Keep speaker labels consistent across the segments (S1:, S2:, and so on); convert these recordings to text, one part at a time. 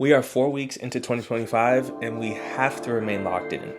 S1: We are 4 weeks into 2025 and we have to remain locked in.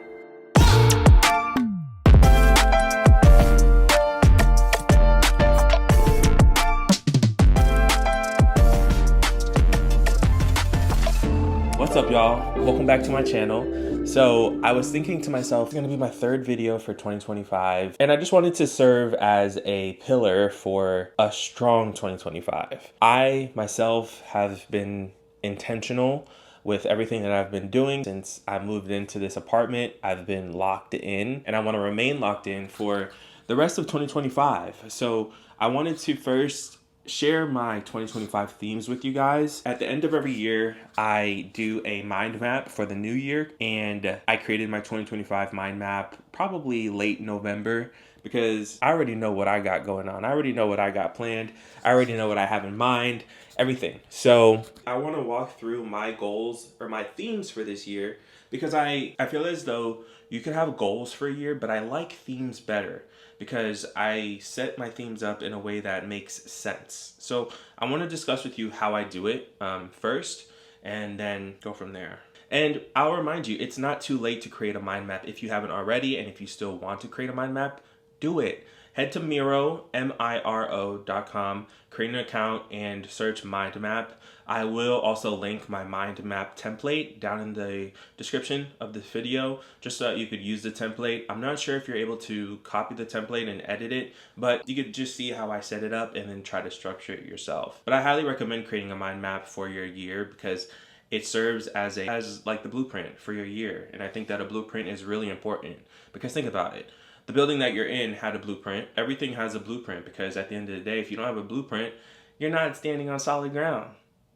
S1: What's up, y'all? Welcome back to my channel. So I was thinking to myself, it's gonna be my third video for 2025, and I just wanted to serve as a pillar for a strong 2025. I myself have been intentional with everything that I've been doing since I moved into this apartment. I've been locked in, and I want to remain locked in for the rest of 2025. So I wanted to first share my 2025 themes with you guys. At the end of every year, I do a mind map for the new year, and I created my 2025 mind map probably late November because I already know what I got going on. I already know what I got planned. I already know what I have in mind, everything. So I want to walk through my goals or my themes for this year because I feel as though you can have goals for a year, but I like themes better because I set my themes up in a way that makes sense. So I want to discuss with you how I do it first and then go from there. And I'll remind you, it's not too late to create a mind map if you haven't already, and if you still want to create a mind map, do it. Head to Miro, Miro.com, create an account, and search mind map. I will also link my mind map template down in the description of this video, just so that you could use the template. I'm not sure if you're able to copy the template and edit it, but you could just see how I set it up and then try to structure it yourself. But I highly recommend creating a mind map for your year because it serves as like the blueprint for your year. And I think that a blueprint is really important because think about it. The building that you're in had a blueprint. Everything has a blueprint because at the end of the day, if you don't have a blueprint, you're not standing on solid ground.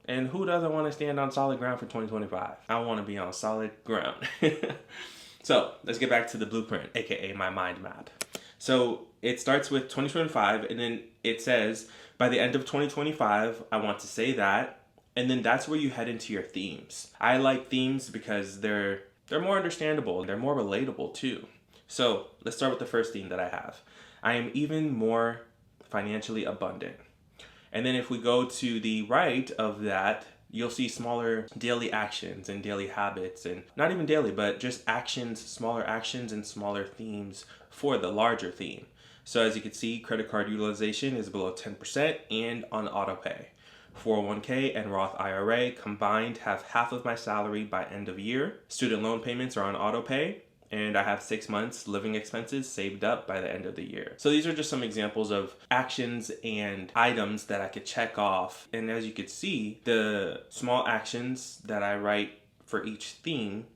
S1: And who doesn't want to stand on solid ground for 2025? I want to be on solid ground. So let's get back to the blueprint, aka my mind map. So it starts with 2025, and then it says by the end of 2025, I want to say that, and then that's where you head into your themes. I like themes because they're more understandable and they're more relatable too. So let's start with the first theme that I have. I am even more financially abundant. And then if we go to the right of that, you'll see smaller daily actions and daily habits, and not even daily, but just actions, smaller actions and smaller themes for the larger theme. So as you can see, credit card utilization is below 10% and on auto pay. 401k and Roth IRA combined have half of my salary by end of year. Student loan payments are on auto pay, and I have 6 months living expenses saved up by the end of the year. So these are just some examples of actions and items that I could check off. And as you could see, the small actions that I write for each theme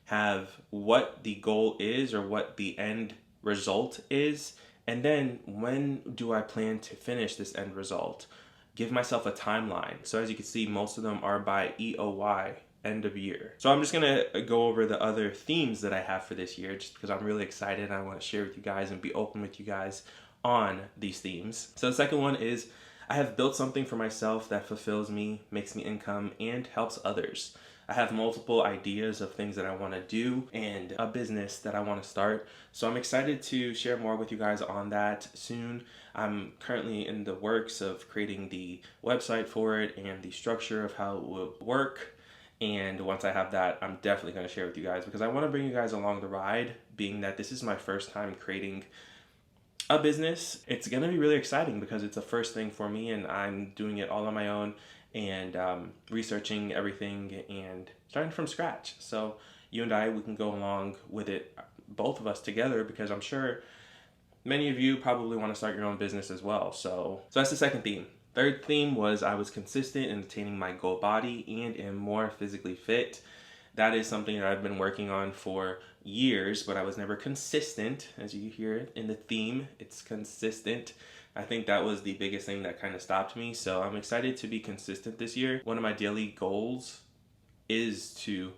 S1: have what the goal is or what the end result is. And then when do I plan to finish this end result? Give myself a timeline. So as you can see, most of them are by EOY, end of year. So I'm just gonna go over the other themes that I have for this year just because I'm really excited and I want to share with you guys and be open with you guys on these themes. So the second one is I have built something for myself that fulfills me, makes me income, and helps others. I have multiple ideas of things that I want to do and a business that I want to start. So I'm excited to share more with you guys on that soon. I'm currently in the works of creating the website for it and the structure of how it will work. And once I have that, I'm definitely going to share with you guys because I want to bring you guys along the ride, being that this is my first time creating a business. It's going to be really exciting because it's the first thing for me and I'm doing it all on my own and researching everything and starting from scratch. So you and I, we can go along with it, both of us together, because I'm sure many of you probably want to start your own business as well. So that's the second theme. Third theme was I was consistent in attaining my goal body and am more physically fit. That is something that I've been working on for years, but I was never consistent. As you hear in the theme, it's consistent. I think that was the biggest thing that kind of stopped me. So I'm excited to be consistent this year. One of my daily goals is to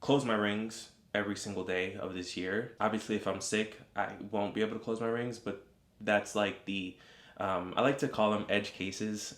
S1: close my rings every single day of this year. Obviously, if I'm sick, I won't be able to close my rings, but that's like I like to call them edge cases.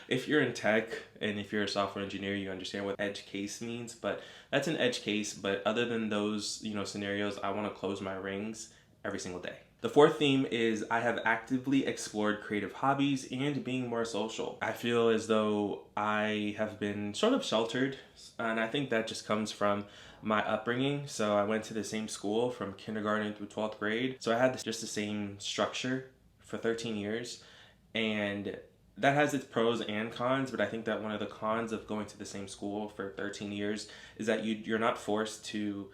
S1: If you're in tech and if you're a software engineer, you understand what edge case means, but that's an edge case. But other than those, scenarios, I want to close my rings every single day. The fourth theme is I have actively explored creative hobbies and being more social. I feel as though I have been sort of sheltered, and I think that just comes from my upbringing. So I went to the same school from kindergarten through 12th grade. So I had just the same structure for 13 years. And that has its pros and cons, but I think that one of the cons of going to the same school for 13 years is that you're not forced to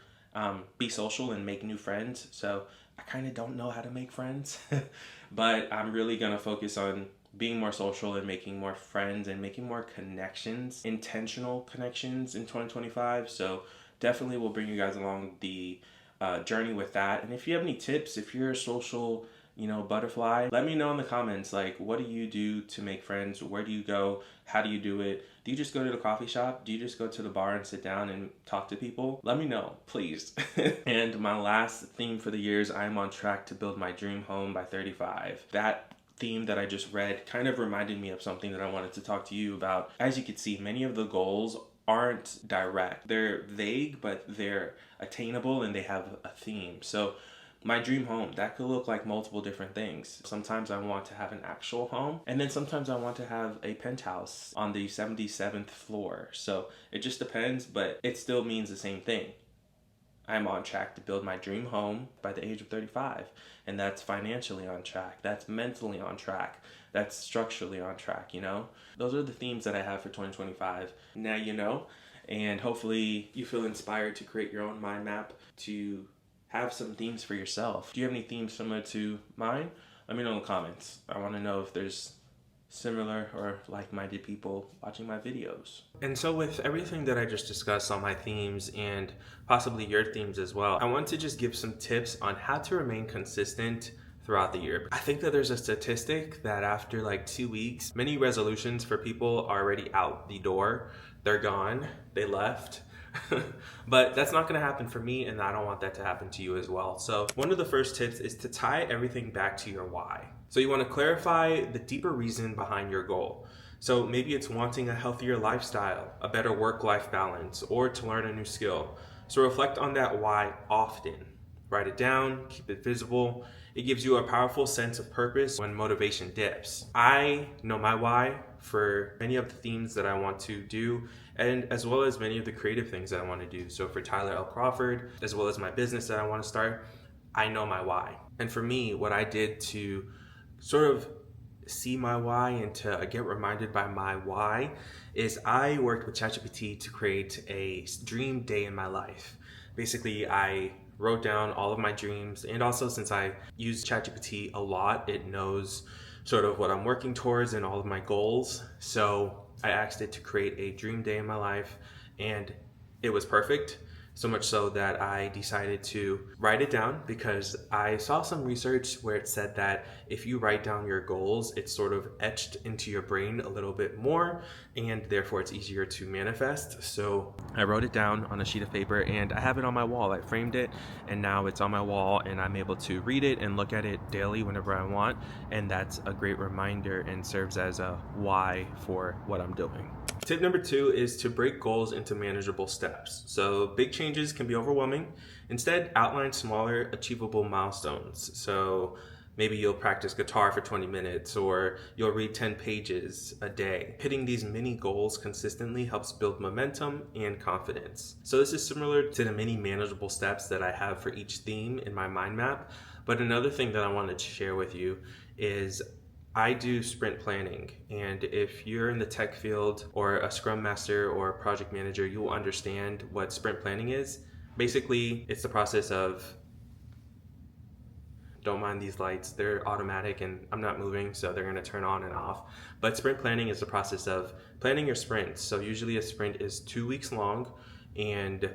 S1: be social and make new friends. So I kind of don't know how to make friends, but I'm really going to focus on being more social and making more friends and making more connections, intentional connections in 2025. So definitely will bring you guys along the journey with that. And if you have any tips, if you're a social butterfly, let me know in the comments, like, what do you do to make friends? Where do you go? How do you do it? Do you just go to the coffee shop? Do you just go to the bar and sit down and talk to people? Let me know, please. And my last theme for the year is I'm on track to build my dream home by 35. That theme that I just read kind of reminded me of something that I wanted to talk to you about. As you can see, many of the goals aren't direct. They're vague, but they're attainable and they have a theme. So my dream home, that could look like multiple different things. Sometimes I want to have an actual home, and then sometimes I want to have a penthouse on the 77th floor. So it just depends, but it still means the same thing. I'm on track to build my dream home by the age of 35, and that's financially on track, that's mentally on track, that's structurally on track, Those are the themes that I have for 2025. Now you know, and hopefully you feel inspired to create your own mind map, to have some themes for yourself. Do you have any themes similar to mine? Let me know in the comments. I want to know if there's similar or like-minded people watching my videos. And so with everything that I just discussed on my themes and possibly your themes as well, I want to just give some tips on how to remain consistent throughout the year. I think that there's a statistic that after like 2 weeks, many resolutions for people are already out the door. They're gone, they left. But that's not going to happen for me, and I don't want that to happen to you as well. So one of the first tips is to tie everything back to your why. So you want to clarify the deeper reason behind your goal. So maybe it's wanting a healthier lifestyle, a better work-life balance, or to learn a new skill. So reflect on that why often. Write it down, keep it visible. It gives you a powerful sense of purpose when motivation dips. I know my why for many of the themes that I want to do, and as well as many of the creative things that I want to do. So for Tyler L. Crawford, as well as my business that I want to start, I know my why. And for me, what I did to sort of see my why and to get reminded by my why is I worked with ChatGPT to create a dream day in my life. Basically, I wrote down all of my dreams, and also since I use ChatGPT a lot, it knows sort of what I'm working towards and all of my goals. So I asked it to create a dream day in my life, and it was perfect. So much so that I decided to write it down, because I saw some research where it said that if you write down your goals, it's sort of etched into your brain a little bit more, and therefore it's easier to manifest. So I wrote it down on a sheet of paper, and I have it on my wall. I framed it, and now it's on my wall, and I'm able to read it and look at it daily whenever I want. And that's a great reminder and serves as a why for what I'm doing. Tip number 2 is to break goals into manageable steps. So big changes can be overwhelming. Instead, outline smaller, achievable milestones. So maybe you'll practice guitar for 20 minutes, or you'll read 10 pages a day. Hitting these mini goals consistently helps build momentum and confidence. So this is similar to the many manageable steps that I have for each theme in my mind map. But another thing that I wanted to share with you is I do sprint planning, and if you're in the tech field or a scrum master or a project manager, you will understand what sprint planning is. Basically, it's the process of, don't mind these lights, they're automatic and I'm not moving, so they're gonna turn on and off. But sprint planning is the process of planning your sprints. So usually a sprint is 2 weeks long, and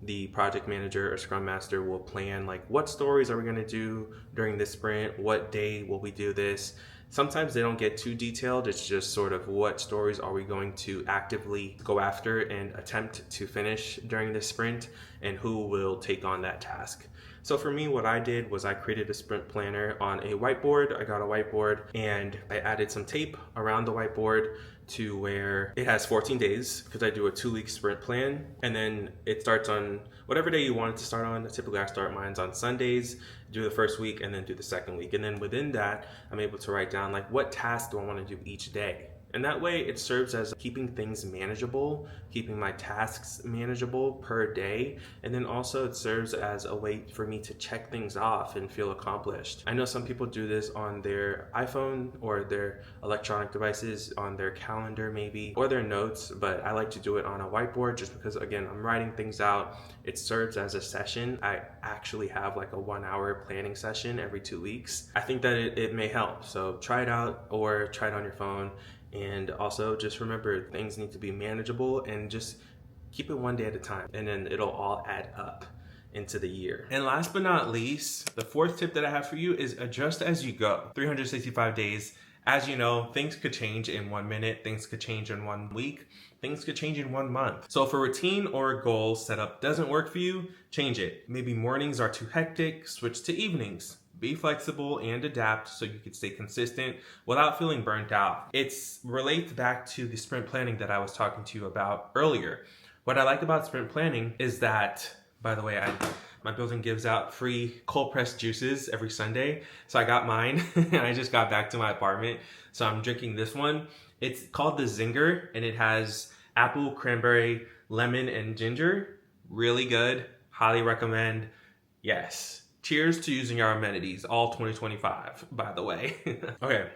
S1: the project manager or scrum master will plan like, what stories are we gonna do during this sprint? What day will we do this? Sometimes they don't get too detailed. It's just sort of what stories are we going to actively go after and attempt to finish during this sprint, and who will take on that task. So for me, what I did was I created a sprint planner on a whiteboard. I got a whiteboard and I added some tape around the whiteboard to where it has 14 days because I do a 2-week sprint plan, and then it starts on whatever day you want it to start on. Typically I start mine on Sundays, do the first week, and then do the second week. And then within that, I'm able to write down like what tasks do I want to do each day. And that way it serves as keeping things manageable, keeping my tasks manageable per day. And then also it serves as a way for me to check things off and feel accomplished. I know some people do this on their iPhone or their electronic devices, on their calendar maybe, or their notes, but I like to do it on a whiteboard just because, again, I'm writing things out. It serves as a session. I actually have like a 1-hour planning session every 2 weeks. I think that it may help. So try it out or try it on your phone. And also just remember, things need to be manageable and just keep it one day at a time, and then it'll all add up into the year. And last but not least, the fourth tip that I have for you is adjust as you go. 365 days. As you know, things could change in 1 minute, things could change in 1 week, things could change in 1 month. So if a routine or a goal setup doesn't work for you, change it. Maybe mornings are too hectic, switch to evenings. Be flexible and adapt so you can stay consistent without feeling burnt out. It's relates back to the sprint planning that I was talking to you about earlier. What I like about sprint planning is that, by the way, my building gives out free cold pressed juices every Sunday. So I got mine and I just got back to my apartment. So I'm drinking this one. It's called the Zinger and it has apple, cranberry, lemon, and ginger. Really good. Highly recommend. Yes. Cheers to using our amenities, all 2025, by the way. Okay,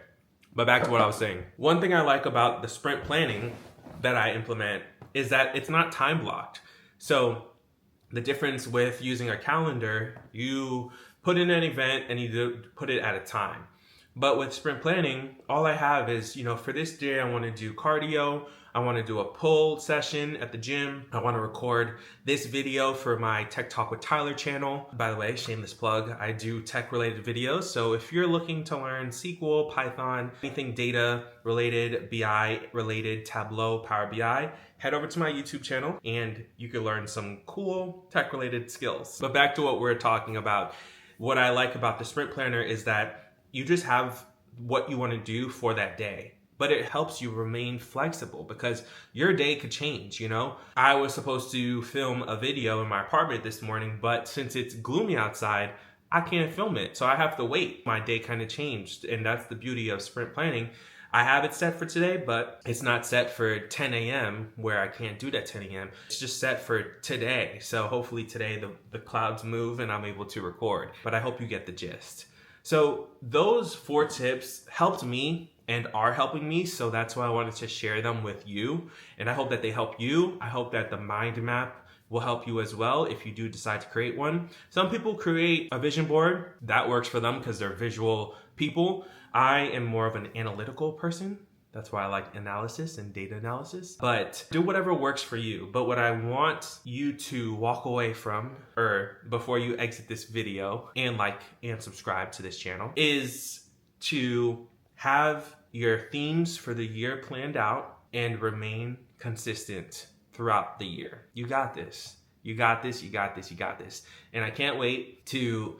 S1: but back to what I was saying. One thing I like about the sprint planning that I implement is that it's not time blocked. So the difference with using a calendar, you put in an event and you put it at a time. But with sprint planning, all I have is, for this day, I want to do cardio. I want to do a pull session at the gym. I want to record this video for my Tech Talk with Tyler channel. By the way, shameless plug, I do tech related videos. So if you're looking to learn SQL, Python, anything data related, BI related, Tableau, Power BI, head over to my YouTube channel and you can learn some cool tech related skills. But back to what we're talking about. What I like about the sprint planner is that you just have what you want to do for that day. But it helps you remain flexible because your day could change, I was supposed to film a video in my apartment this morning, but since it's gloomy outside, I can't film it. So I have to wait. My day kind of changed, and that's the beauty of sprint planning. I have it set for today, but it's not set for 10 a.m. where I can't do that 10 a.m. It's just set for today. So hopefully today the clouds move and I'm able to record, but I hope you get the gist. So those 4 tips helped me and are helping me, so that's why I wanted to share them with you. And I hope that they help you. I hope that the mind map will help you as well if you do decide to create one. Some people create a vision board. That works for them because they're visual people. I am more of an analytical person. That's why I like analysis and data analysis. But do whatever works for you. But what I want you to walk away from, or before you exit this video and like and subscribe to this channel, is to have your themes for the year planned out and remain consistent throughout the year. You got this. You got this. You got this. You got this. And I can't wait to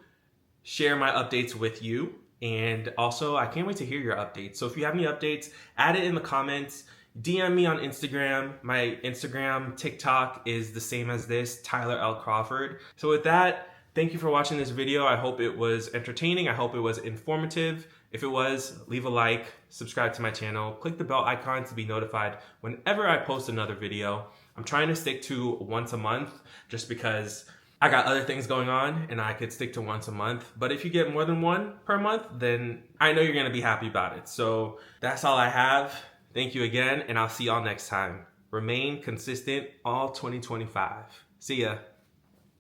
S1: share my updates with you. And also, I can't wait to hear your updates. So if you have any updates, add it in the comments. DM me on Instagram. My Instagram, TikTok is the same as this, Tyler L. Crawford. So with that, thank you for watching this video. I hope it was entertaining. I hope it was informative. If it was, leave a like, subscribe to my channel, click the bell icon to be notified whenever I post another video. I'm trying to stick to once a month just because I got other things going on and I could stick to once a month. But if you get more than one per month, then I know you're gonna be happy about it. So that's all I have. Thank you again, and I'll see y'all next time. Remain consistent all 2025. See ya.